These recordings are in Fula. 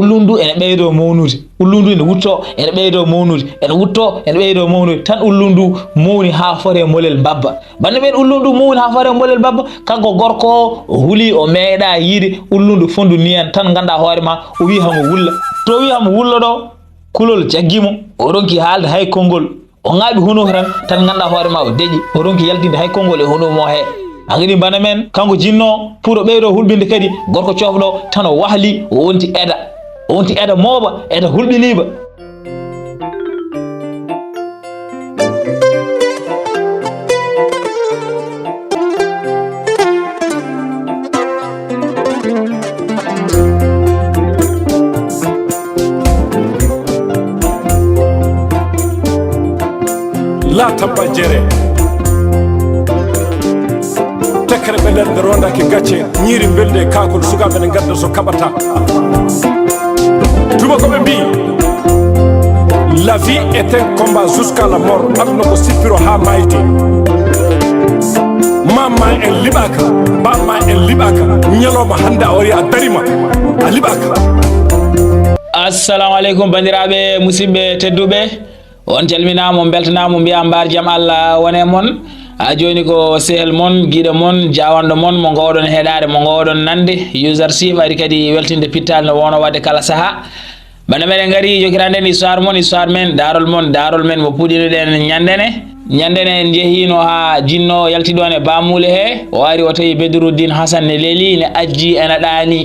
ullundu ene ɓeydo mawnude ullundu ene wutto ene ɓeydo mawnude ene wutto ene ɓeydo mawnude tan ullundu mawni ha fore molel babba bande men ullundu mawni ha fore molel babba kanko gorko o huli o meeɗa yiide ullundu fondu niyan tan ganda hoore ma o wi hamo wulla to wi hamo wulla ɗo kulol jaggimo o ronki haalde hay konngol o ŋaaɓi huno tan ganda hoore ma o deƴi o ronki yaltinde hay konngol e huno mo he agadi bana men kanko jinno pour o ɓeydo hulɓinde kadi gorko cofɗo tan o wahli o wonti eda o wonti eda mooɓa eda hulɓiniɓa la tabba jere tekkere ɓe nder nde rondaki gacce ñiiri belde e kakol sukaɓe ne gadda so kaɓata tuma koɓe mbi la vie est un combat jusqu'à la mort aduna ko sippiro ha mayde mamma en liɓaka bamma en liɓaka ñalowma hande a wari a darima a liɓaka. assalamu aleykum bandiraɓe musidɓe tedduɓe on calminama on beltanama mbiya mbar jaam Allah wone mon ha joni ko sehel mon guiɗo mon jawanɗo mon mo gowɗon heeɗade mo gowɗon nande usership ari kadi weltinde pittal no wonno wadde kala saaha bana meɗen gari jokiranden histoire mon histoire men darol men mo puɗɗinoɗen ñandene en jeehino ha jinno yaltiɗon e bamule he o ari o tawi Bedruddin Hasan ne leeli ne ajji ene ɗaani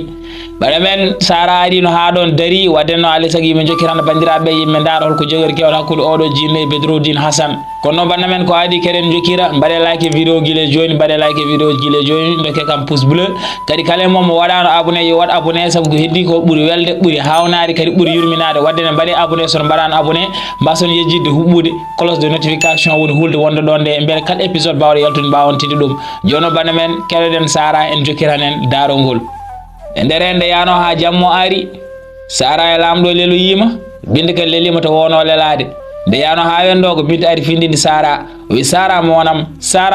bana men sara ari no ha ɗon dari wadden no alay saago yimɓe jokiranda bandiraɓe yimɓe daara holko jogori kewɗo hakkude oɗo jinno e Bedruddin Hasan kono noon bana men ko adi keɗen jokira mbaɗe like vidéo guile joni mbaɗe like vidéo guile joni dokke kam pouce bleu kadi kala mom mo waɗano abonné yo waɗ abonné saabu ko heddi ko ɓuuri welde ɓuuri hawnade kadi ɓuuri yurminade wadde ne mbaɗe abonné sono mbaɗano abonné mbason yejjidde huɓɓude cloche de notification woni hulde wonde ɗon nde beele kala épisode bawɗo yaltude mbawon tidde ɗum joni o bana men keɗoɗen sara en jokiran en daarol ngol e nder hen nde yano ha jammo ari sara e lamɗo lelu yima binde kadi lelima to wono lelade nde yano ha wendo ko binde ari findinde sara o wi sara monam sa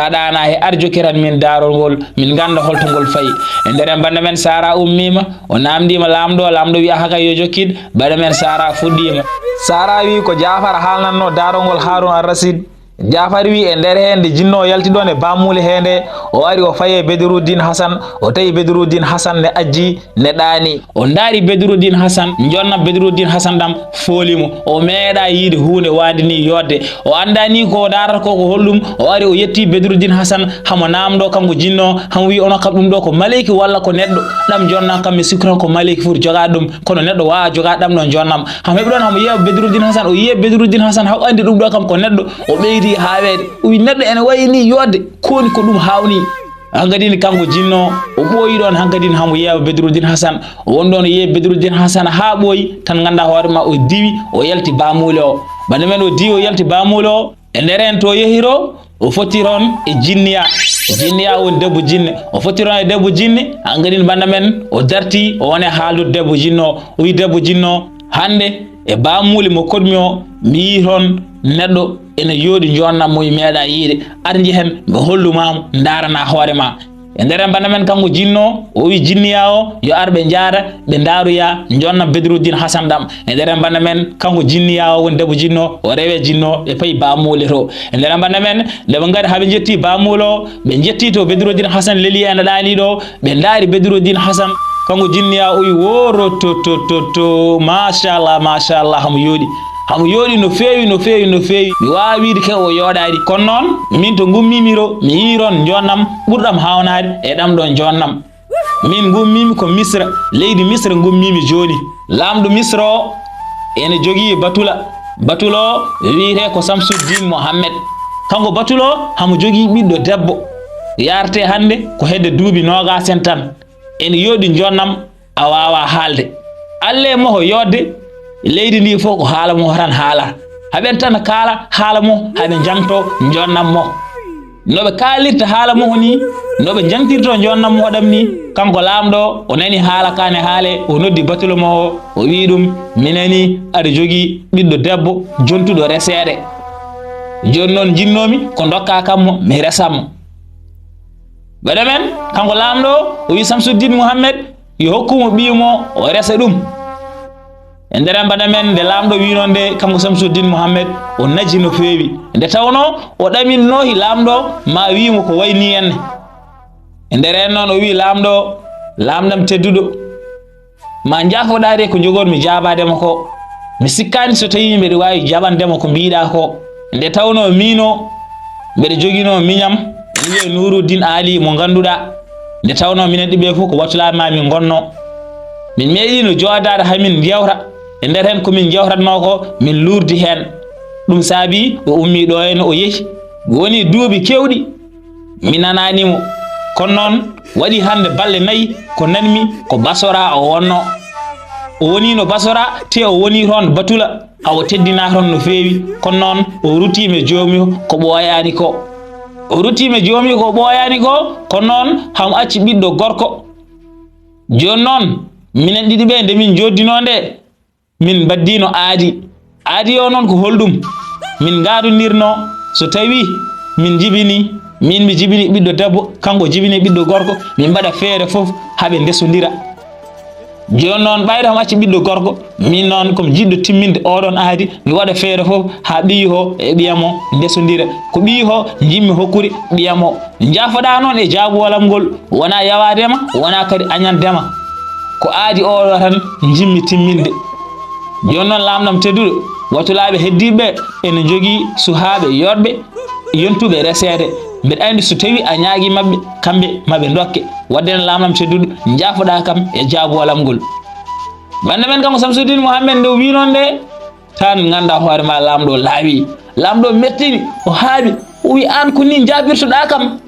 ɗana he ar jokiran min daarol ngol min ganda holto ngol fayi e nder hen bande men sara ummima o namdima lamɗo wi haka yo jokkid bande men sara fuɗɗima sara wi ko Jafar haalnanno daarol ngol Harun ar-Rashid Jafar wi e nder hen nde jinno yalti ɗon e bamule hende o ari o faye Bedruddin Hasan o tawi Bedruddin Hasan ne ajji ne ɗaani o daari Bedruddin Hasan jonna Bedruddin Hasan ɗam foolimo o meeɗa yiide hunde wande ni yodde o andani ko darata ko hollum o ari o yetti Bedruddin Hasan hamo namɗo kanko jinno hamo wi ono kam ɗum ɗo ko maleyki walla ko neɗɗo ɗam jonna kam mi sikkuran ko maleyki foti jogade ɗum kono neɗɗo wawa jogade ɗam ɗon jonnam hamo heɓi ɗon hamo yiya Bedruddin Hasan o yiye Bedruddin Hasan haw andi ɗum ɗo kam ko neɗɗo o ɓeydi hawede o wi neɗɗo ene wayni yodde koni ko ɗum hawni hangadini kanko jinno o ɓooyi ɗon hangadini hamo yeewa Bedruddin Hasan o won ɗon o yeewi Bedruddin Hasan ha ɓooyi tan ganda hoorema o diwi o yalti bamule o bande men o diwi o yalti bamule o e nder hen to yehiro o fottiron e jinniya woni debbo jinne o fottiron e debbo jinne hangadini bande men o darti o wone haaldude debbo jinno o wi debbo jinno hande e bamule mo kodmi o mi yi toon neɗɗo ene yooɗi jonnam mo meeɗa yiide ar jehen mi hollumamo darana hoorema e nder hen bande men kanko jinno o wi jinniya o yo ar ɓe jaada ɓe daruya jonna Bedruddin Hasan ɗam e nder hen bande men kanko jinniya o woni debbo jinno o rewe jinno ɓe payi bamule to e nder hen bande men nde ɓe gari haɓe jetti bamule o ɓe jetti to Bedruddin Hasan leeli ene ɗaaniɗo ɓe daari Bedruddin Hasan kanko jinniya o wi woro to machallah hamo yooɗi no feewi mi wawi wiide ke o yooɗani kono noon min to gummimiro mi yiiron jonnam ɓurɗam hawnade e ɗam ɗon jonnam min gummimi ko Misra leydi Misra gummimi joni lamɗo Misra o ene jogui batula o wiyete ko Samsuddin Mohammed kanko batula o hamo jogui ɓiɗɗo debbo yarte hande ko hedde duuɓi 20 tan ene yooɗi jonnam a wawa haalde alle mo yodde leydi ndi fof ko haala mo tan haala haɓen tan kaala haala mo haɓe jangto jonnam mo noɓe kaalirta haala mo ni noɓe jangtirto jonnam mo ɗam ni kanko lamɗo o nani haala kane haale o noddi batulo mo o wi ɗum minani aɗa jogui ɓiɗɗo debbo jontuɗo reseɗe joni noon jinnomi ko dokka kammo mi resanmo ɓeɗo men kanko lamɗo o wi Samsuddin Mohammed yo hokkumo ɓiymo o resa ɗum. E nder bana men nde lamɗo wi non de kanko Samsuddin Muhammed o naji no feewi nde tawno o ɗaminnohi lamɗo ma wimo ko wayni en. E nder en noon o wi lamɗo lamɗam tedduɗo ma jafoɗade ko jogonmi jabadema ko, mi sikkani so tawi mbeɗa wawi jaɓandema ko mbiɗa ko, nde tawno mino mbeɗa joguino miñam mi wiye Nuruddin Ali mo ganduɗa, nde tawno minen ɗiɓe fof ko wattulaɓe ma min gonno, min meeɗino jodade hamin jewta e nder hen komin jewtatno ko min lurdi hen. ɗum saabi o ummi ɗo hen o yeehi woni duuɓi kewɗi mi nananimo, kono noon waɗi hande balɗe 4 ko nanmi ko Basora o wonno. o woni no Basora te o woni toon Batula awo teddina toon no feewi, kono noon o rutime jomum ko ɓooyani ko, o rutime jomum ko ɓooyani ko, kono noon hamo acci ɓiɗɗo gorko. joni noon minen ɗiɗi ɓe nde min joddino nde min baddino aadi o noon ko holɗum, min gadunirno so tawi min jibini, min mi jibini ɓiɗɗo debbo kanko jibini ɓiɗɗo gorko, min mbaɗa feere fof haɓe ndesodira. joni noon ɓayde hamo acci ɓiɗɗo gorko, min noon komi jiɗɗo timminde oɗon aadi mi waɗa feere fof ha ɓiyi e ɓiyamo ndesodira, ko ɓiyi jimmi hokkude ɓiyamo. jafoɗa noon e jaabuwalam ngol wona yawadema wona kadi añandema, ko aadi oɗo tan jimmi timminde. joni noon lamɗam tedduɗo wattulaɓe heddiɓe ene jogui suhaɓe yodɓe yontuɓe resede, mbeɗa andi so tawi a ñaagui mabɓe kamɓe maɓe dokke, wadde lamɗam tedduɗo jafoɗa kam e jaabuwalam ngol. bande men kanko Samsuddin Muhammed nde wi non nde tan ganda hoorema lamɗo laawi, lamɗo mettini o haaɓi o wi an ko ni jabirtoɗa kam,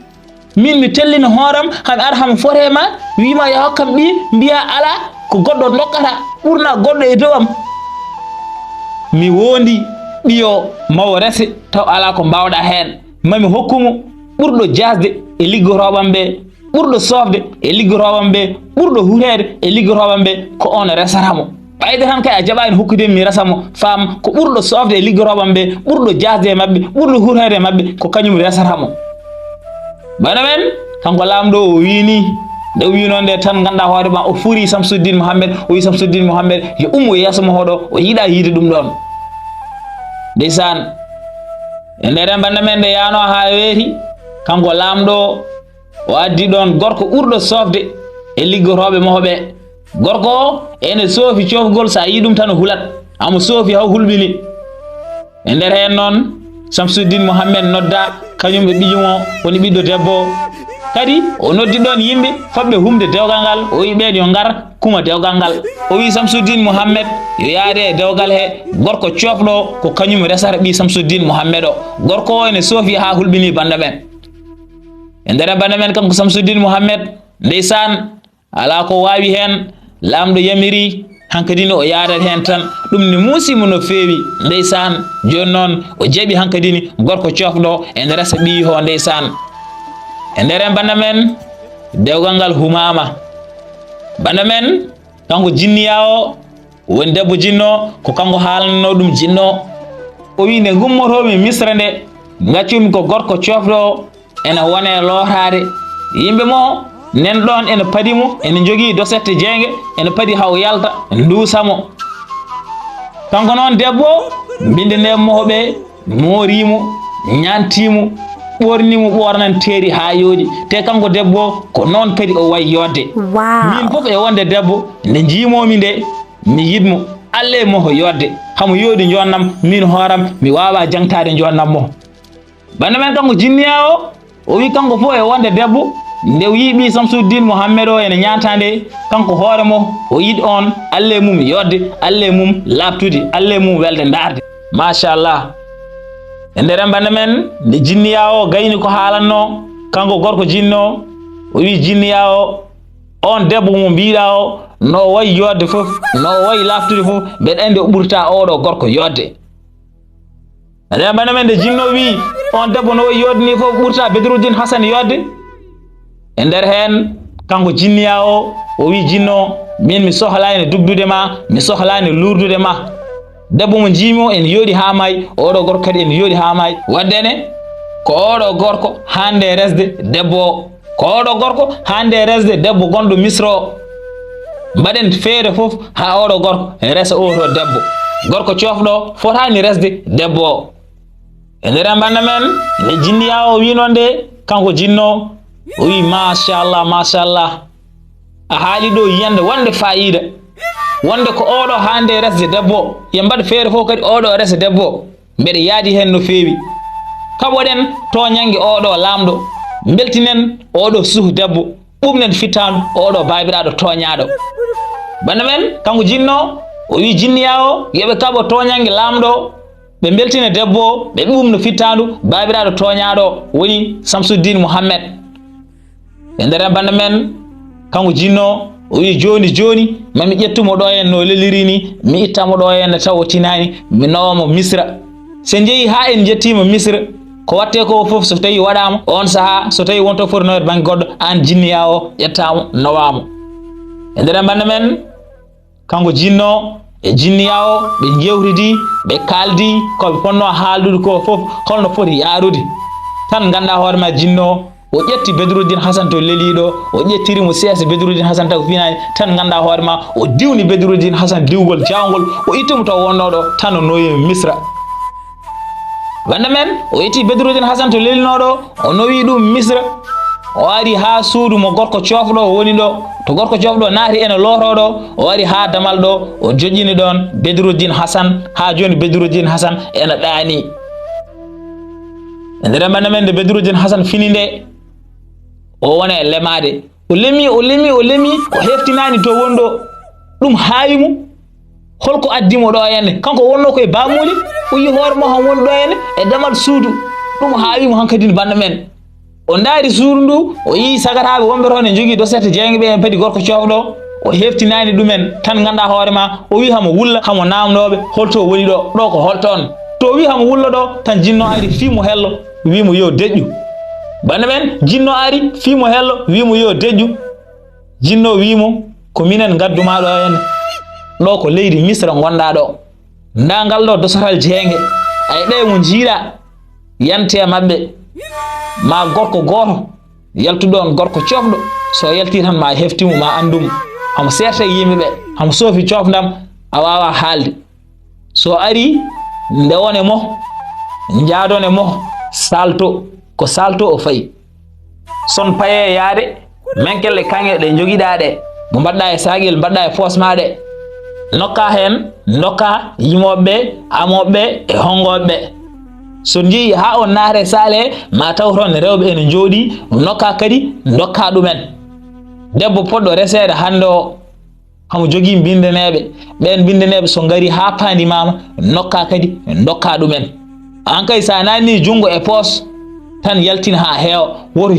min mi tellino hooram hami ara hami forema wima ya hokkam ɓi mbiya ala ko goɗɗo dokkata ɓurna goɗɗo e dow am. mi wondi ɓiyo mawo rese taw ala ko mbawɗa hen, mami hokkumo ɓurɗo jasde e liggoroɓam ɓe, ɓurɗo sofde e liggoroɓam ɓe, ɓurɗo hurede e liggoroɓam ɓe ko on resatamo. ɓayde tan kay a jaɓani hokkudemi mi resamo faam ko ɓurɗo sofde e liggoroɓam ɓe, ɓurɗo jasde e mabɓe, ɓurɗo hurede e mabɓe ko kañum resatamo. bana men kanko lamɗo o wini nde wi non nde tan ganda hoorema o furi Samsuddin Muhammed, o wi Samsuddin Muhammed yo ummo yeeso mo hoɗo o yiiɗa yiide ɗum ɗon. ndeysan e nder banda men nde yano ha weeti kanko lamɗo o addi ɗon gorko ɓurɗo sofde e liggoroɓe mohoɓe. gorko o ene soofi cofgol, sa yi ɗum tan o hulat, amo soofi haw hulɓini. e nder hen noon Samsuddin Muhammed nodda kañum ɓe ɓijumo woni ɓiɗɗo debbo, kadi o noddi ɗon yimɓe fabɓe humde dewgal ngal, o wi ɓen yo ngar kuma dewgal ngal. o wi Samsuddin Muhammed yo yaade e dewgal he, gorko cofɗo ko kañum resata ɓi Samsuddin Muhammed o. gorko o ene soofi ha hulɓini banda men. e nder banda men kanko Samsuddin Muhammed ndeysan ala ko wawi hen, lamɗo yamiri hankadini o yaadat hen tan, ɗum ne muusimo no feewi ndeysan. joni noon o jeeɓi hankadini gorko cofɗo ene resa ɓiyi ho ndeysan. e nder banda men dewgal ngal humama. banda men kanko jinniya o woni debbo jinno ko kanko haalanno ɗum jinno, o wi nde gummotomi Misra nde gaccumi ko gorko cofɗo ene wone lotade, yimɓe mo nen ɗon ene padimo, ene jogui dosette jeenge, ene padi haw yalta duusamo. kanko noon debbo binde nde mohoɓe moorimo ñantimo ɓornimo ɓornanteeri ha yooɗi, te kanko debbo ko noon kadi o wayi yodde. min fof e wonde debbo nde jiimomi nde mi yidmo alle moho yodde hamo yooɗi jonnam, min hooram mi wawa jangtade jonnam mo. bande men kanko jinniya o wi kanko fof e wonde debbo nde wiɓi Samsuddin Muhammed o ene ñantande kanko hoore mo o yiɗi on alle mum yodde, alle mum labtude, alle mum welde darde. machallah. e nder bande men nde jinniya o gayni ko haalanno kanko gorko jinno, o wi jinniya o on debbo mo mbiɗa o no wayi yodde fof, no wayi laftude fof, mbeɗa andi o ɓurta oɗo gorko yodde. e nder bande men nde jinno wi on debbo no wayi yodde ni fof ɓurta Bedruddin Hasane yodde. e nder hen kanko jinniya o wi jinno min mi sohlani dubdude ma, mi sohlani lurdude ma. debbo mo jiimo ene yooɗi ha maayi, oɗo gorko kadi ene yooɗi ha maayi. waddene ko oɗo gorko hande resde debbo o, ko oɗo gorko hande resde debbo gonɗo Misra o. mbaɗen feere fof ha oɗo gorko resa oto debbo gorko cofɗo fotani resde debbo o e nder banda men ne jinniya o wi non de kanko jinno o wi machallah a haali ɗo yiyande wonde fayida wonde ko oɗo hande resde debbo ye mbaɗa feere fof kadi oɗo resa debbo mbeɗa yaadi hen no feewi kaɓoɗen toñangue oɗo lamɗo beltinen oɗo suhu debbo ɓumnen fittandu oɗo babiraɗo toñaɗo banda men kanko jinno o wi jinniya o yoɓe kaɓo toñangue lamɗo ɓe beltina debbo ɓe ɓumno fittandu babiraɗo toñaɗo woni Samsuddin Mouhammed e nder banda men kanko jinno o wi joni mami ƴettumo ɗo en no leliri ni mi ittamo ɗo en taw o tinani mi nawamo Misra sen jeeyi ha en jettimo Misra ko watte ko fof so tawi waɗama on saaha so tawi wonto foti nawede banggue goɗɗo an jinniya o ƴettamo nawamo e nder banda men kanko jinno e jinniya o ɓe jewtidi ɓe kaldi koɓe ponno haaldude ko fof holno foti yaarude tan ganda hoorema jinno o ƴetti Bedruddin Hasan to leliɗo o ƴettirimo seesa Bedruddin Hasan taw finani tan ganda hoorema o diwni Bedruddin Hasan diwgol jawgol o ittimo to wonnoɗo tan o noyimi Misra banda men o yetti Bedruddin Hasan to lelinoɗo o nowi ɗum Misra o ari ha suudu mo gorko cofɗo woni ɗo to gorko cofɗo naati ene loroɗo o ari ha damal ɗo o joƴƴini ɗon Bedruddin Hasan ha joni Bedruddin Hasan ene ɗaani e nder banda men nde Bedruddin Hasan fini nde o wona e lemade o lemi o heftinani to wonɗo ɗum haawimu holko addimo ɗo henne kanko wonno koye bamuli o yi hoore mo han woni ɗo henne e damal suudu ɗum haawimo hankadine banda men o daari suudu ndu o yi sagataɓe wonɓe toon ne jogui dosette jeegueɓe en padi gorko cofɗo o heftinani ɗumen tan ganda hoorema o wi hamo wulla hamo namnoɓe holto woni ɗo ko holton to wi hamo wulla ɗo tan jinno ari fimo hello wimo yo deƴƴu banda men jinno ari fimo hello wimo yo deƴƴu jinno wimo ko minen gadduma ɗo henne ɗo ko leydi Misra gonda ɗo nda ngal ɗo dosatal jeegue ay ɗe mo jiiɗa yante mabɓe ma gorko goto yaltuɗo on gorko cofɗo so yalti tan ma heftimo ma andumo hamo serta yimɓeɓe hamo soofi cofdam a wawa haalde so ari ndewone mo jaadone mo salto ko salto o fayi son paye yaade menkelle kange ɗe joguiɗa ɗe mo mbaɗɗa e saguel mbaɗɗa e poos ma ɗe nokka hen dokka yimoɓe amoɓe e hongoɓe so jeeyi ha on naare saale ma taw toon rewɓe ene jooɗi nokka kadi dokka ɗumen debbo poɗɗo resede hande o hamo jogui bindeneɓe ɓen bindeneɓe so gari ha pandimama nokka kadi dokka ɗumen an kay sa nanni jungo e poos tan yaltin ha heewa woto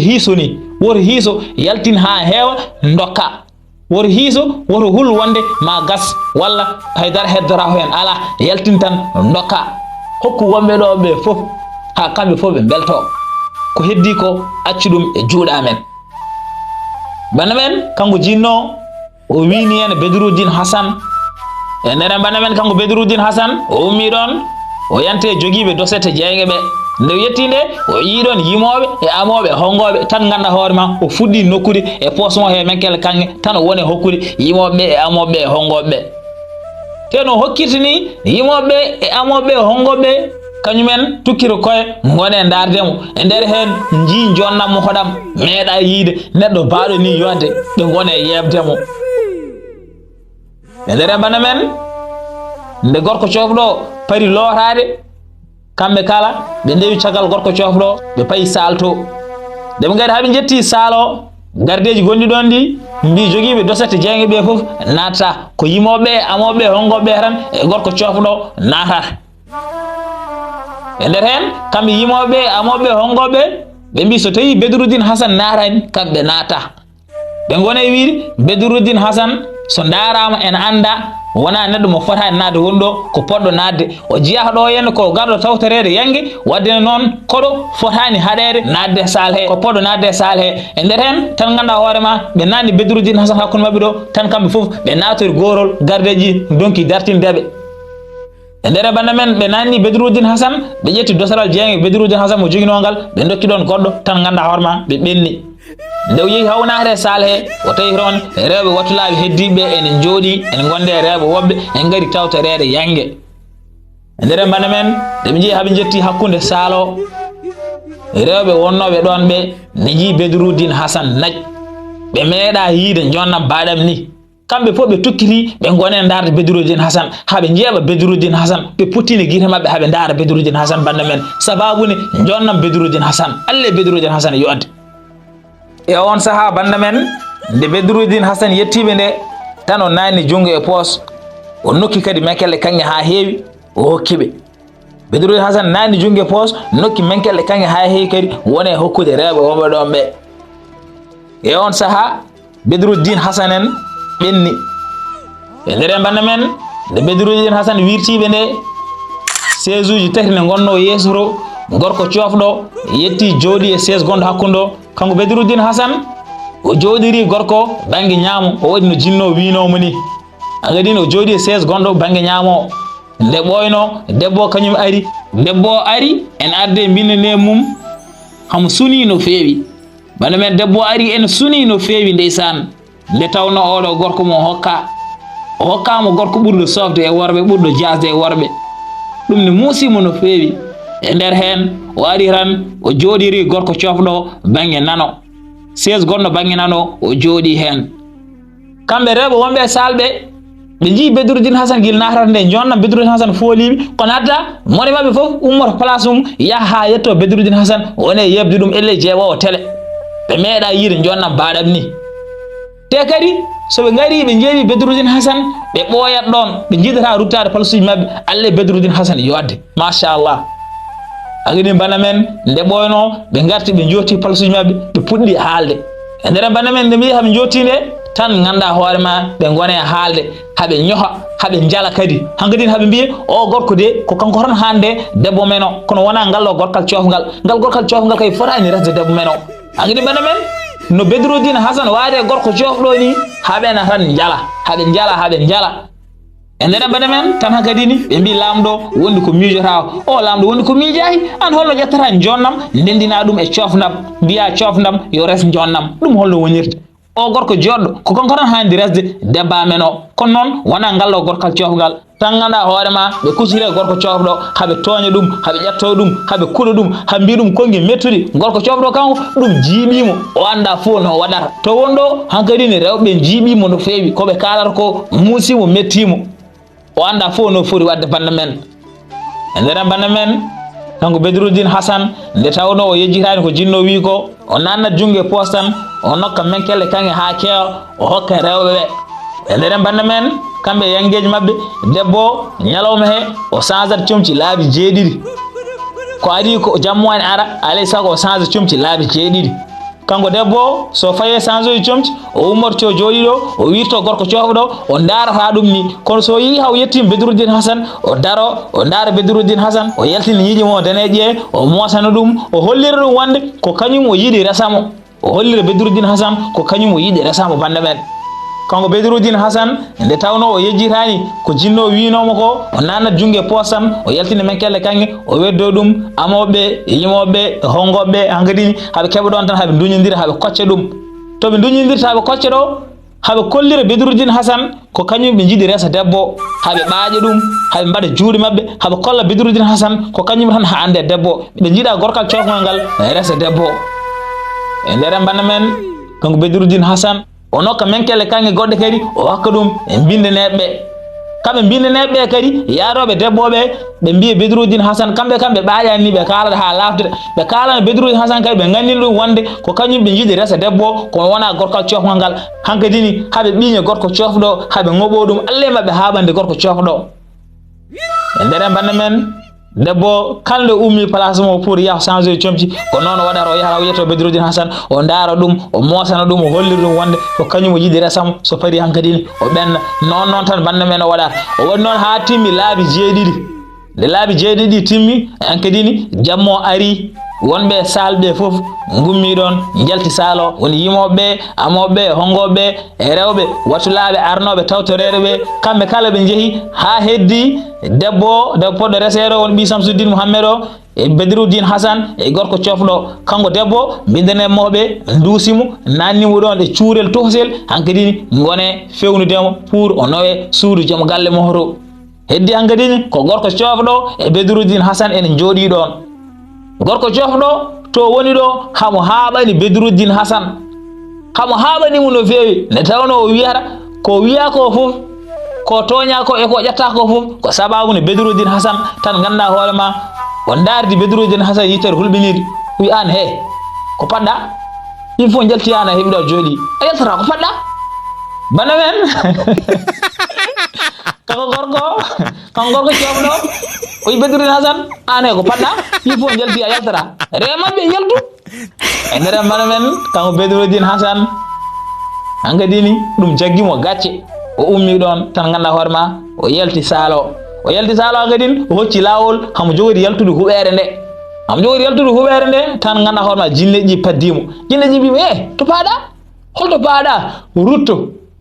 hiiso yaltin ha heewa dokka woto hiiso woto hul wonde ma gas walla haydara heddora hen ala yaltin tan dokka hokku wonɓe ɗo ɓe fof ha kamɓe fof ɓe belto ko heddi ko accu ɗum e juuɗa men bana men kanko jinno o wini hen Bedruddin Hasan e nder bana men kanko Bedruddin Hasan o ummi ɗon o yante jogiiɓe dosette jeegueɓe nde yetti nde o yiiɗon yimoɓe e amoɓe e hongoɓe tan ganda hoore ma o fuɗɗi nokkude e posmo he menkel kange tan o woni hokkude yimoɓe e amoɓe e hongoɓe te no hokkitini yimoɓe e amoɓe e hongoɓe kañumen tukkiro koye gone dardemo e nder hen jii jonnammo hoɗam meeɗa yiide neɗɗo baaɗo ni yonde ɓe gone yebdemo e nder bana men nde gorko cofɗo pari lootade kamɓe kala ɓe ndewi caggal gorko cofɗo ɓe payi salto nde ɓe gari haɓe jetti saalo gardeji gonɗi ɗon ɗi mbi joguiɓe dosette jeegueɓe foof natta ko yimoɓe amoɓe hongoɓe tan e gorko cofɗo natata e nder hen kamɓe yimoɓe amoɓe hongoɓe ɓe mbi so tawi Bedruddin Hasan natani kamɓe naata ɓe gone wiide Bedruddin Hasan so darama en anda wona neɗɗo mo fotani nadde wonɗo ko poɗɗo nadde o jeyata ɗo henna ko garɗo tawtorede yangue wadde noon koɗo fotani haɗede nadde sal he ko poɗɗo nadde sal he e nder hen tan ganda hoorema ɓe nanni Bedruddin Hasan hakkude mabɓe ɗo tan kamɓe foof ɓe natori gorol gardeji donki dartindeɓe e nder banda men ɓe nanni Bedruddin Hasan ɓe ƴetti dosaral jeegue Bedruddin Hasan mo joguinogal ɓe dokki ɗon goɗɗo tan ganda hoorema ɓe ɓenni nde o yehi hawnare sal he o tawi toon rewɓe wattulaɓe heddiɓe enen jooɗi en gonde rewɓe woɓɓe en gari tawtorede yangue e nder bande men nde ɓe jeehi haaɓe jetti hakkude sal o rewɓe wonnoɓe ɗon ɓe ne jii Bedruddin Hasan naƴ ɓe meeɗa yiide jonnam baɗam ni kamɓe fof ɓe tukkiti ɓe gone darde Bedruddin Hasan haɓe jeeɓa Bedruddin Hasan ɓe puttini guite mabɓe haɓe daara Bedruddin Hasan bande men sababune jonnam Bedruddin Hasan alle Bedruddin Hasan yodde e on saaha bande men nde Bedruddin Hasan yettiɓe nde tan o nanni jungo e poos o nokki kadi menkelle kanŋe ha heewi o hokkiɓe Bedruddin Hasan nanni jungo e poos nokki menkelle kanŋe ha heewi kadi wone hokkude rewɓe wonɓe ɗon ɓe e on saaha Bedruddin Hasan en ɓenni e nder bande men nde Bedruddin Hasan wirtiɓe nde siège uji tati ne gonno yeeso to gorko cofɗo yetti jooɗi e siège gonɗo hakkude o kanko Bedruddin Hasan o jooɗiri gorko banggue ñaamo o waɗi no jinno winomo ni agadino o jooɗi e siège gonɗo banggue ñaamo nde ɓoyno debbo kañum ari debbo ari en arde mbinne mum hamo suni no feewi bande men debbo ari en suni no feewi ndeysan nde tawno oɗo gorko mo o hokkamo gorko ɓurɗo sofde e worɓe ɓurɗo jasde e worɓe ɗum ne muusimo no feewi e nder hen o ari tan o jooɗiri gorko cofɗo banggue nano siège gonɗo banggue nano o jooɗi hen kamɓe rewɓe wonɓe salɓe ɓe jii Bedruddin Hasan guil natata nde jonnam Bedruddin Hasan fooliɓe kono adda mone mabɓe foof ummoto place mum yaha ha yetto Bedruddin Hasan wone yebde ɗum elle jeeɓowo télé ɓe meeɗa yiide jonnam baɗam ni te kadi soɓe gari ɓe jeewi Bedruddin Hasan ɓe ɓooyat ɗon ɓe jiidata ruttade place uji mabɓe alle Bedruddin Hasan yodde machallah agani bana men nde ɓoyno ɓe garti ɓe jotti place uji mabɓe ɓe puɗɗi haalde e nder bana men nde mbi haɓe jotti nde tan ganda hoorema ɓe gone haalde haɓe ñoha haɓe jala kadi hankkadin haɓe mbiya o gorko de ko kanko tan hande debbo men o kono wona ngal o gorkal cofgal ngal gorkal cofgal kay fotani resde debbo men o hankkadi bana men no Bedruddin Hasan waade gorko cofɗo ni haɓena tan jala haɓe jala e nder bana men tan hankkadini ɓe mbi lamɗo wondi ko miijota o lamɗo wondi ko miijahi an holno ƴettata jonnam ndendina ɗum e cofdam mbiya cofdam yo res jonnam ɗum holno wonirta o gorko joɗɗo ko kanko tan handi resde debba men o kono noon wona ngal o gorkal cofgal tan ganda hoorema ɓe kusire gorko cofɗo haɓe tooña ɗum haɓe ƴetto ɗum haɓe kuɗa ɗum haɓe mbi ɗum kongi mettude gorko cofɗo kanko ɗum jiiɓimo o anda fof no waɗata to wonɗo hankkadine rewɓe jiiɓimo no feewi koɓe kalata ko muusimo mettimo o anda fof no foti wadde bande men e nder bande men kanko Bedruddin Hasan nde tawno o yejjitani ko jinno wi ko o nannat jungo e poos tan o nokka menkelle kanŋe ha keewa o hokka rewɓe ɓe e nder bande men kamɓe yangueji mabɓe debbo ñalawma he o changeat comci laabi jeeɗiɗi ko adi ko jammo wani ara alay saago o change comci laabi jeeɗiɗi kanko debbo so faye change oji comci o ummorto jooɗi ɗo o wirto gorko cofɗo o darata ɗum ni kono so yi haw yettima Bedruddin Hasan o daro o daara Bedruddin Hasan o yaltina yiiɗi mo daneje e o mosana ɗum o hollira ɗum wonde ko kañum o yiiɗi resamo o hollira Bedruddin Hasan ko kañum o yiiɗi resamo bande men kanko Bedruddin Hasan nde tawno o yejjitani ko jinno winomo ko o nannat jungo e poos tan o yaltina menkelle kanŋe o weddo ɗum amoɓe yimoɓe hongoɓe hankkadini haɓe keɓa ɗon tan haɓe duñodira haɓe kocca ɗum to ɓe duñodirta haɓe kocca ɗo haɓe kollira Bedruddin Hasan ko kañum ɓe jiiɗi resa debbo haɓe ɓaaƴa ɗum haɓe mbaɗa juuɗe mabɓe haɓe kolla Bedruddin Hasan ko kañum tan ha ande debbo ɓe jiiɗa gorkal cofgal ngal resa debbo e nder bande men kanko Bedruddin Hasan o nokka menkelle kanŋe goɗɗe kadi o hokka ɗum e bindeneɓe kamɓe bindeneɓe kadi yaaroɓe debboɓe ɓe mbiya Bedruddin Hasan kamɓe ɓaƴani ɓe kalata ha laftude ɓe kalana Bedruddin Hasan kadi ɓe gandini ɗum wonde ko kañum ɓe jiiɗi resa debbo ko wona gorkal cofgal ngal hankkadini haɓe ɓiñe gorko cofɗo haɓe ngoɓo ɗum alle mabɓe haɓande gorko cofɗo e nder bande men debbo kalde ummi place mo pour yaha changer comci ko noon o waɗata o yaha o yetto Bedruddin Hasan o daara ɗum o mosana ɗum o hollira ɗum wonde ko kañum o yiiɗi resamo so paari hankkadini o ɓenna non tan bande men o waɗata o waɗi noon ha timmi laabi jeeɗiɗi nde laabi jeeɗiɗi timmi hankkadini jammo ari wonɓe salɓe fof gummi ɗon jalti salo woni yimoɓe amoɓe hongoɓe e rewɓe wattulaɓe arnoɓe tawtorere ɓe kamɓe kala ɓe jeehi ha heddi debbo poɗɗo resede won ɓi Samsuddin Mouhammed o e Bediruddin Hasan e gorko cofɗo kanko debbo bindanemoɓe duusimo nannimo ɗon e cuurel tosel hankkadini gone fewnudemo pour o nawe suudu joom galle mohro heddi hankkadini ko gorko cofɗo e Bediruddin Hasan ene jooɗi ɗon gorko cofɗo to woni ɗo hamo haɓani Bediruddin Hasan hamo haɓanimo no fewi nde tawno o wiyata ko wiya ko fof ko toña ko e ko ƴetta ko fof ko sababu ne Bediruddin Hasan tan ganda hoorema on dardi Bediruddin Hasan yitere hulɓinide wi an he ko paɗɗa ɗin fof jaltiyana heɓiɗo jooɗi a yaltata ko paɗɗa bana men kanko gorko cofɗo o wi Bediruddin Hasan an he ko paɗɗa ɗin fof jalti a yaltata remaɓe yaltu e nder bana men kanko Bediruddin Hasan hankkadini ɗum jaggimo gacce o ummi ɗon tan ganda hoorema o yalti salo hankkadin o hocci lawol hamo jogori yaltude huɓere nde tan ganda hoorema jinneji paddimo jinneji mbimo to paaɗa holto paaɗa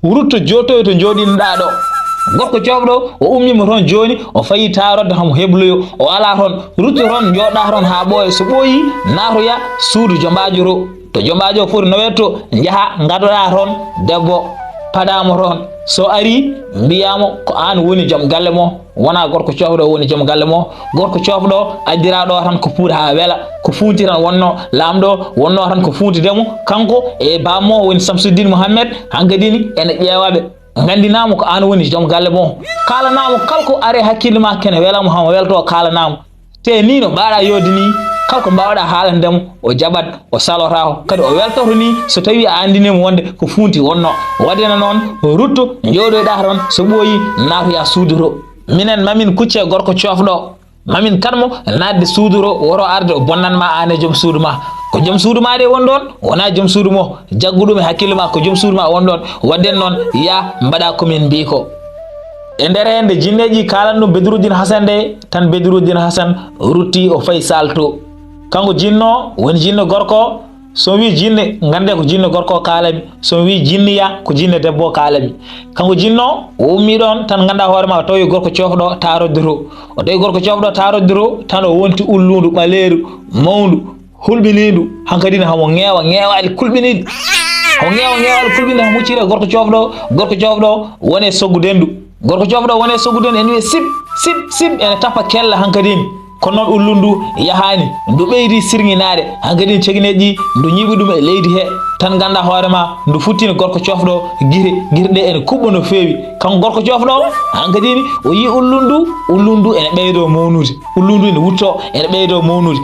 rutto jotoyo to joɗinoɗa ɗo gorko cofɗo o ummimo toon joni o fayi tarodde hamo hebloyo o ala toon rutto toon joɗɗa toon ha ɓooya so ɓooyi natoya suudu jombajo to to jombajo foti nowetto jaaha gadoɗa toon debbo paɗamo toon so ari mbiyamo ko an woni joom galle mo wona gorko cofɗo woni joom galle mo gorko cofɗo addiraɗo tan ko puuɗa ha weela ko funti tan wonno lamɗo wonno tan ko funtidemo kanko e bammo woni Samsuddin Mouhammed hankkadini ene ƴeewaɓe gandinamo ko an woni joom galle mo kalanamo kalko are hakkille ma kene weelamo hamo welto kalanamo te ni no mbaɗa yodini kalko mbawɗa haalandemo o jaɓat o salotako kadi o weltoto ni so tawi a andinimo wonde ko funti wonno waɗena noon rutto joɗoyɗa toon so ɓooyi natoya suuduro minen mamin kucce gorko cofɗo mamin katmo nadde suuduro woro arde o bonnanma an e joom suudu ma ko joom suudu ma de won ɗon wona joom suudu mo jagguɗum e hakkille ma ko joom suudu ma won ɗon wadden noon ya mbaɗa komin mbi ko e nder hende jinneji kalan ɗum Bediruddin Hasan de tan Bediruddin Hasan rutti o fayi salto kanko jinno woni jinno gorko so wi jinne gande ko jinno gorko kalami so wi jinniya ko jinne debbo kalami kanko jinno o ummi ɗon tan ganda hoorema o tawi gorko cofɗo taroddiro o tawi gorko cofɗo taroddiro tan o wonti ullundu ɓaleru mawndu hulɓinidu hankkadine hamo ŋeewali kulɓiniɗi hamo ŋeewali kulɓiniɗi hamo muccire gorko cofɗo wone soggudendu gorko cofɗo wone soggudendu en wiye sip ene tappa kella hankkadine kono noon ullundu yahani ndu ɓeydi sirginade hankkadi cegineji ndu ñiɓi ɗum e leydi he tan ganda hoorema ndu futtino gorko cofɗo guire ɗe ene kuɓɓa no fewi kanko gorko cofɗo hankkadini o yi ullundu ene ɓeydo mawnude ullundu ene wutto ene ɓeydo mawnude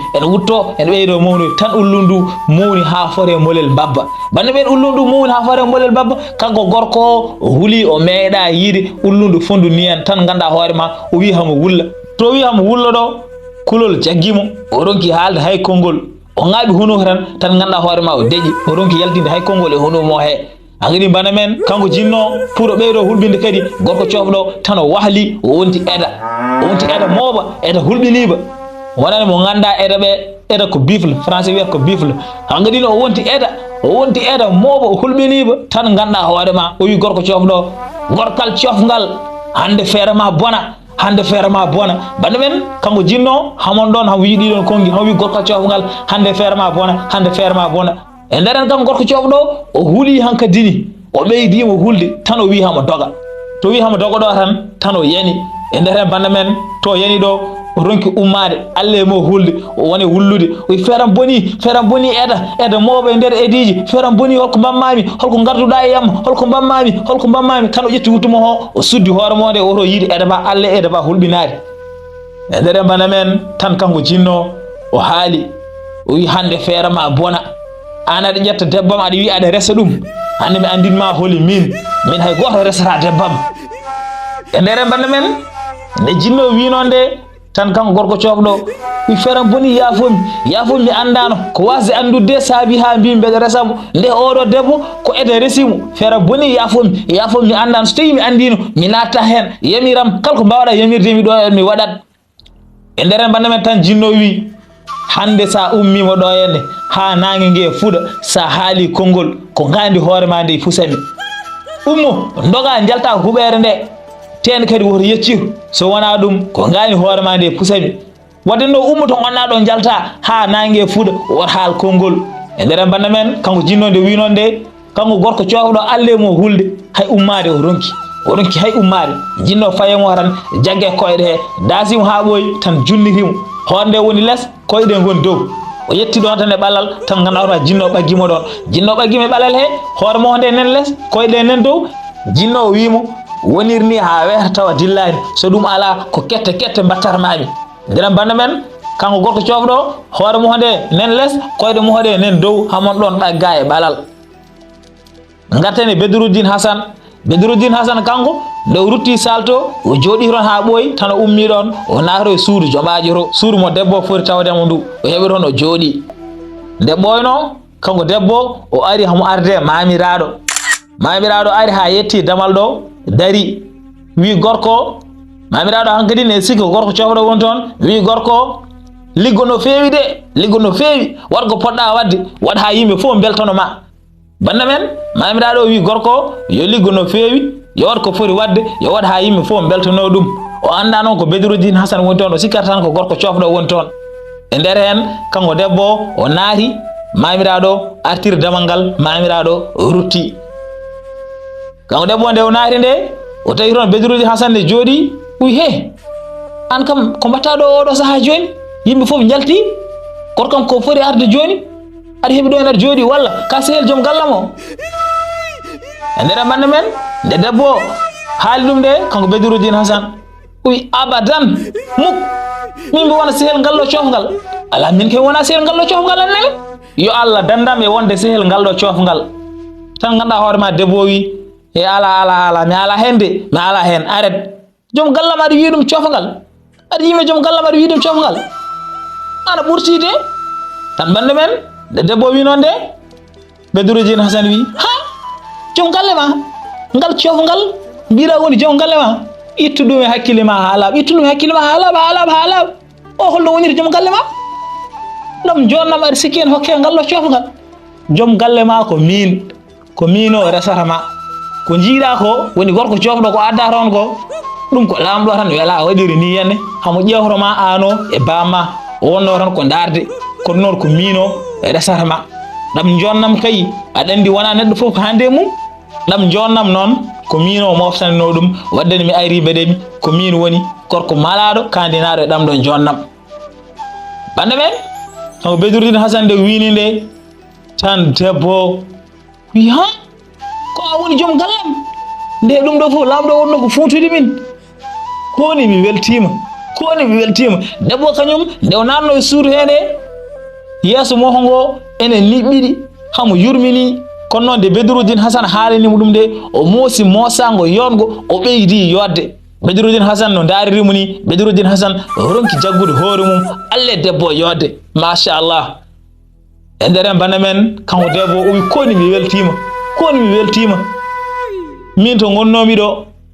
tan ullundu mawni ha fore molel babba bande ɓen ullundu mawni ha fore molel babba kanko gorko o huuli o meeɗa yiide ullundu fondu niyan tan ganda hoorema o wi hamo wulla to wi hamo wulla ɗo kulol jaggimo o ronki haalde hay konngol o ŋaaɓi hunuko tan ganduɗa hoorema o deƴi o ronki yaltinde hay konngol e hunumo he hankkadi bana men kanko jinno pour o ɓeydo hulɓinde kadi gorko cofɗo tan o wahli o wonti eda mooɓa eda hulɓiniba wonani mo ganda eda ko bifle français wiyata ko bifle hankkadi o wonti eda mooɓa o hulɓiniba tan ganduɗa hoorema o wi gorko cofɗo gorkal cofgal hande feere ma bona bande men kanko jinno hamon ɗon hamo yiiɗi ɗon kongi hamo wi gorkal cofgal hande feere ma bona e nderen kanko gorko cofɗo o huuli hankkadini o ɓeydimo hulde tan o wi hamo doga to wi hamo doga ɗo tan o yani e nderen bande men to yani ɗo o ronki ummade Allah mo hulde o woni wullude o wi feeram boni eda mooɓe nder ediji feeram boni holko bammami holko garduɗa e yam holko bammami tan o ƴetti wuttumo o suddi hoore monde o to yiide eda ba Allah eda ba hulɓinade e nder bana men tan kanko jinno o haali o wi hande feere ma bona an aɗa ƴetta debbam aɗa wi aɗa resa ɗum hande mi andinma holi min hay goto resata debbam e nder bana men nde jinno wi noon de tan kanko gorko cofɗo wi feeram boni yaafomi mi andano ko wasde andude saabi ha mbimi mbeɗa resamo nde oɗo debbo ko ede resimo feeram boni yaafomi mi andano so tawi mi andino mi natta hen yamiram kala ko mbawɗa yamirde mi ɗo mi waɗat e nder bande men tan jinno wi hande sa ummimo ɗo henne ha nangue ngue fuuɗa sa haali konngol ko gandi hoore ma nde fusami ummo doga jalta huɓere nde ten kadi woto yecciru so wona ɗum ko gani hoore ma nde pusami wadde no ummo to gonna ɗo jalta ha nangue fuuɗa wot haal konngol e nder banda men kanko jinno nde wi noon nde kanko gorko cofɗo alle mo hulde hay ummade o ronki hay ummade jinno fayemo tan jagge koyɗe he dasimo ha ɓooyi tan junnitimo hoore nde woni less koyɗe goni dow o yetti ɗon tan e ɓalal tan ganduɗa jinno ɓaggimo ɗon jinno ɓaggimo e ɓalal he hoore mo nde nen less koyɗe nen dow jinno o wimo wonirni ha weta tawa dillani so ɗum ala ko kette mbattata mami nden banda men kanko gorko cofɗo hoore mo nde nen less koyɗe mo nde nen dow hamon ɗon ɓagga e ɓalal gartene Bedruddin Hasan kanko nde o rutti salto o jooɗi toon ha ɓooyi tan o ummi ɗon o natoro e suudu joɓaji to suudu mo debbo foti tawdemo ndu o heɓi toon o jooɗi nde ɓooyno kanko debbo o ari hamo arde mamiraɗo ari ha yetti damal ɗo dari wi gorko mamiraɗo hankkadi ne sikki gorko cofɗo won toon wi gorko liggo no feewi waɗ ko poɗɗa wadde waɗ ha yimɓe fof beltono ma banda men mamiraɗo wi gorko yo liggo no feewi yo waɗ ko foti wadde yo waɗ ha yimɓe fof beltono ɗum o anda noon ko Bedruddin Hasan woni toon o sikkata tan ko gorko cofɗo woni toon e nder hen kanko debbo o naati mamiraɗo artiri damal ngal mamiraɗo rutti kanko debbo nde o naati nde o tawi toon Bedruddin Hasan nde jooɗi wi he an kam ko mbatta ɗo oɗo saaha joni yimɓe fof jalti koto kam ko foti arde joni aɗa heeɓi ɗo en aɗa jooɗi walla ka sehel joom gallam o e nder bande men nde debbo haali ɗum nde kanko Bedruddin Hasan wi abadan muk min mbi wona sehel ngal ɗo cofgal ala min kay wona sehel ngal ɗo cofgal annen yo Allah dandam e wonde sehel ngal ɗo cofgal tan ganduɗa hoore ma debbo wi e ala mi ala hen de mi ala hen aret joom gallam aɗa wi ɗum cofgal aɗa yimi joom gallam aɗa wi ɗum cofgal ana ɓurtide tan bande men nde debbo wi noon nde Bedruddin Hasan wi ha joom galle ma ngal cofgal mbira woni joom galle ma ittu ɗum e hakkille ma ha laaɓa o holno woniri joom galle ma ɗum jonnam aɗa sikki en hokke ngal ɗo cofgal joom galle ma ko min o resata ma ko jiiɗa ko woni gorko cofɗo ko adda toon ko ɗum ko lamɗo tan wela waɗiri ni henne hamo ƴewto ma ano e bamma wonno tan ko darde kono noon ko min o resata ma ɗam jonnam kay aɗa andi wona neɗɗo fof ko hande mum ɗam jonnam noon ko min o moftanino ɗum waddani mi ayri mbeɗemi ko min woni gorko malaɗo kandinaɗo e ɗam ɗon jonnam bande men kanko Bedruddin Hasan nde wini nde tan debbo wi ha ko a woni joom gallam nde ɗum ɗo fof lamɗo wonno ko funtude min koni mi weltima debbo kañum nde o nanno e suudu he nde yeeso moko ngo ene niɓɓiɗi hamo yurmini kono noon nde Bedruddin Hasan haalinimo ɗum nde o moosi mosango yongo o ɓeydi yodde Bedruddin Hasan no daaririmo ni Bedruddin Hasan ronki jaggude hoore mum alle debbo yodde machallah e nder en banda men kanko debbo o wi koni mi weltima min to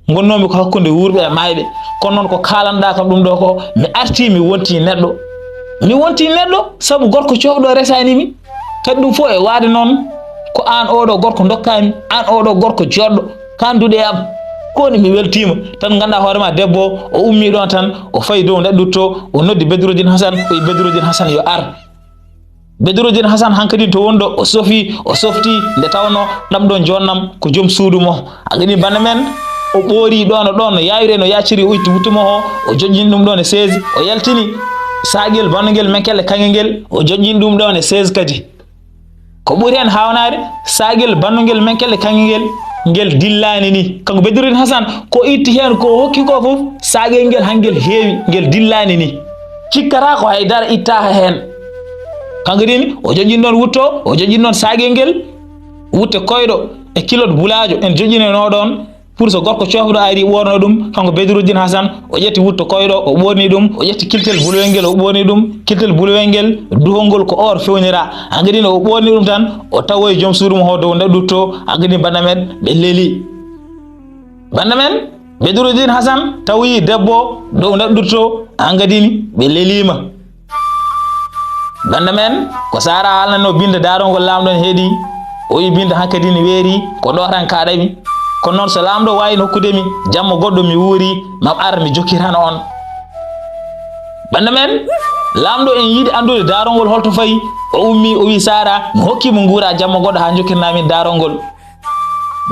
gonnomi ko hakkude wurɓe e mayɓe kono noon ko kalanɗa kam ɗum ɗo ko mi arti mi wonti neɗɗo saabu gorko cofɗo resanimi kadi ɗum fof e waade noon ko an oɗo gorko dokkami an oɗo gorko joɗɗo kanduɗe am koni mi weltima tan ganduɗa hoorema debbo o ummi ɗon tan o fayi dow neɗɗo to o noddi Bedruddin Hasan o wi Bedruddin Hasan yo ar Bedruddin Hasan hankkadi to wonɗo o softi nde tawno ɗam ɗon jonnam ko joom suudu mo agani banda men o ɓoori ɗon no yayre no yacciri o itti wuttumo o joƴƴini ɗum ɗon e 16 o yaltini saguel bonnogel menkelle kanŋe ngel o joƴƴini ɗum ɗon e 16 kadi ko ɓuri hen hawnade saguel bannogel menkelle kanŋe ngel dillani ni kanko Bedruddin Hasan ko itti hen ko hokki ko fof saguel ngel hangel heewi ngel dillani ni cikkata ko haydara ittaka hen kanko dini o joƴƴini ɗon wutto o joƴƴini ɗon saguel ngel wutte koyɗo e kilote bulajo en joƴƴineno ɗon pour so gorko cofɗo ari ɓorno ɗum kanko Bedruddin Hasan o ƴetti wutto koyɗo o ɓorni ɗum o ƴetti kiltel bulowel ngel o ɓorni ɗum kiltel bulowel ngel duhol ko or fewnira hankkadine o ɓorni ɗum tan o tawoye joom suudu mo dow neɗɗo to hankkadi banda men ɓe leeli banda men Bedruddin Hasan tawi debbo dow neɗɗo to hankkadini ɓe leelima banda men ko Sara halnano binde darogol lamɗo en heeɗi o wi binde hankkadi ne weeri ko ɗo tan kaɗami kono noon so lamɗo wawi hokkudemi jamma goɗɗo mi wuuri mam ar mi jokkitana on banda men lamɗo en yiiɗi andude darogol holto fayi o ummi o wi Sara mi hokkimo guura jamma goɗɗo ha jokkirnamin darogol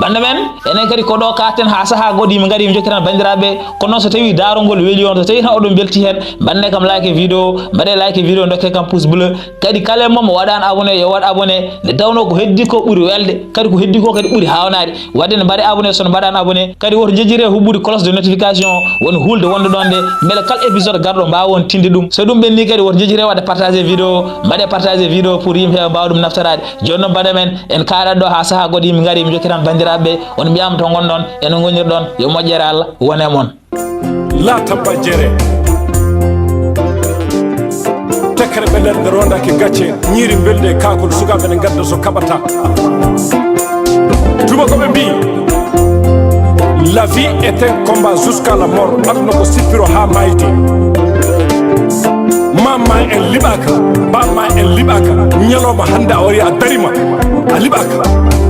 banda men enen kadi ko ɗo katen ha saaha goɗɗo yimɓe gaari mi jokkitan bandiraɓe kono noon so tawi darogol weeli on so tawi tan oɗon belti hen bande kam like vidéo mbaɗe like vidéo dokke kam pouce bleu kadi kala moom waɗani abonné yo waɗ abonné nde tawno ko heddi ko ɓuuri welde kadi ko heddi ko kadi ɓuuri hawnade wadde ne mbaɗe abonné sono mbaɗani abonné kadi woto jejjire huɓɓude cloche de notification woni hulde wonde ɗon nde beele kala épisode garɗo mbawon tinde ɗum so ɗum ɓenni kadi woto jejjire wadde partager vidéo mbaɗe partager vidéo pour yimɓe heɓe mbawa ɗum naftarade joni noon mbaɗa men en kaɗat ɗo ha saaha goɗɗo yimɓe gaari mi jokkitan bandiraɓe on mbiyama to gonɗon ene gonirɗon yo moƴƴere Allah wone moon la tabba jere tekkere ɓelerde rondaki gacce ñiiri belde kakol sukaɓe ne gadda so kaɓata tubakoɓe mbi la vie est un combat jusqu'à la mort aduna ko sippiro ha maydi mamma en liɓaka bamma en liɓaka ñalawma hande a wari a darima a liɓaka